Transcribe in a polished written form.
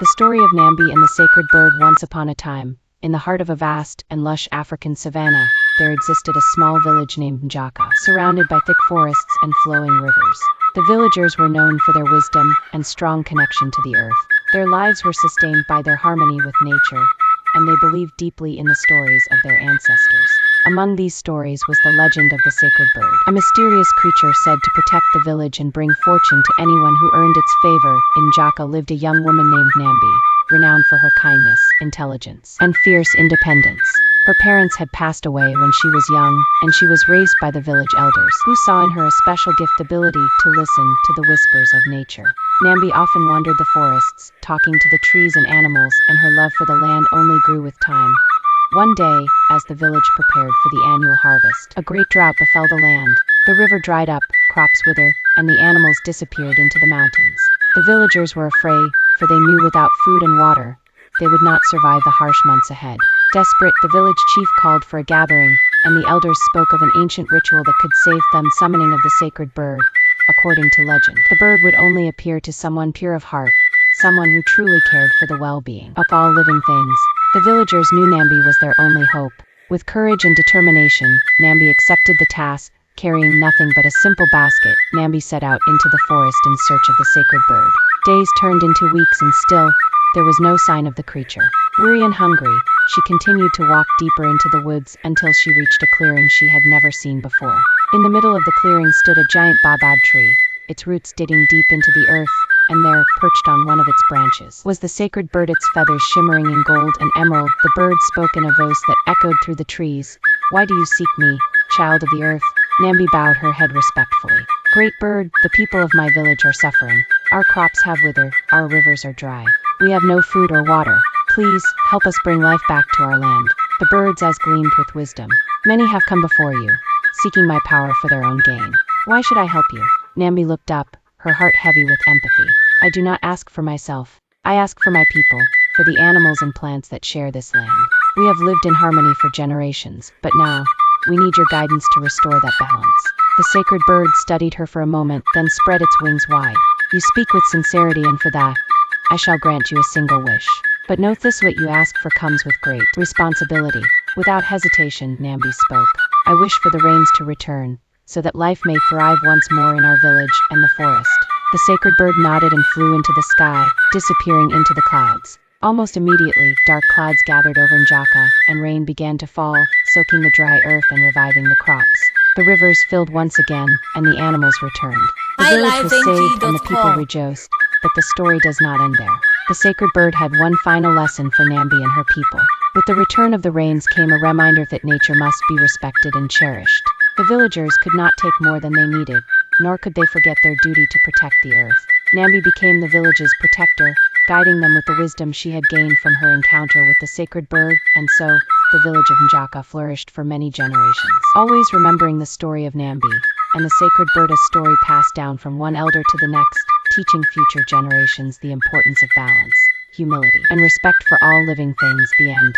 The story of Nambi and the sacred bird. Once upon a time, in the heart of a vast and lush African savanna, there existed a small village named Njaka, surrounded by thick forests and flowing rivers. The villagers were known for their wisdom and strong connection to the earth. Their lives were sustained by their harmony with nature, and they believed deeply in the stories of their ancestors. Among these stories was the legend of the sacred bird, a mysterious creature said to protect the village and bring fortune to anyone who earned its favor. In Njaka lived a young woman named Nambi, renowned for her kindness, intelligence, and fierce independence. Her parents had passed away when she was young, and she was raised by the village elders, who saw in her a special gift: ability to listen to the whispers of nature. Nambi often wandered the forests, talking to the trees and animals, and her love for the land only grew with time. One day, as the village prepared for the annual harvest, a great drought befell the land. The river dried up, crops withered, and the animals disappeared into the mountains. The villagers were afraid, for they knew without food and water, they would not survive the harsh months ahead. Desperate, the village chief called for a gathering, and the elders spoke of an ancient ritual that could save them: summoning of the sacred bird. According to legend, the bird would only appear to someone pure of heart, someone who truly cared for the well-being of all living things. The villagers knew Nambi was their only hope. With courage and determination, Nambi accepted the task. Carrying nothing but a simple basket, Nambi set out into the forest in search of the sacred bird. Days turned into weeks, and still, there was no sign of the creature. Weary and hungry, she continued to walk deeper into the woods until she reached a clearing she had never seen before. In the middle of the clearing stood a giant baobab tree, its roots digging deep into the earth, and there, perched on one of its branches, was the sacred bird, its feathers shimmering in gold and emerald. The bird spoke in a voice that echoed through the trees. "Why do you seek me, child of the earth?" Nambi bowed her head respectfully. "Great bird, the people of my village are suffering. Our crops have withered, our rivers are dry. We have no food or water. Please, help us bring life back to our land." The bird's eyes gleamed with wisdom. "Many have come before you, seeking my power for their own gain. Why should I help you?" Nambi looked up, her heart heavy with empathy. "I do not ask for myself. I ask for my people, for the animals and plants that share this land. We have lived in harmony for generations, but now, we need your guidance to restore that balance." The sacred bird studied her for a moment, then spread its wings wide. "You speak with sincerity, and for that, I shall grant you a single wish. But note this: what you ask for comes with great responsibility." Without hesitation, Nambi spoke. "I wish for the rains to return, so that life may thrive once more in our village and the forest." The sacred bird nodded and flew into the sky, disappearing into the clouds. Almost immediately, dark clouds gathered over Njaka, and rain began to fall, soaking the dry earth and reviving the crops. The rivers filled once again, and the animals returned. The village was saved and the people rejoiced, but the story does not end there. The sacred bird had one final lesson for Nambi and her people. With the return of the rains came a reminder that nature must be respected and cherished. The villagers could not take more than they needed, nor could they forget their duty to protect the earth. Nambi became the village's protector, guiding them with the wisdom she had gained from her encounter with the sacred bird, and so, the village of Njaka flourished for many generations. Always remembering the story of Nambi and the sacred bird, a story passed down from one elder to the next, teaching future generations the importance of balance, humility, and respect for all living things. The end.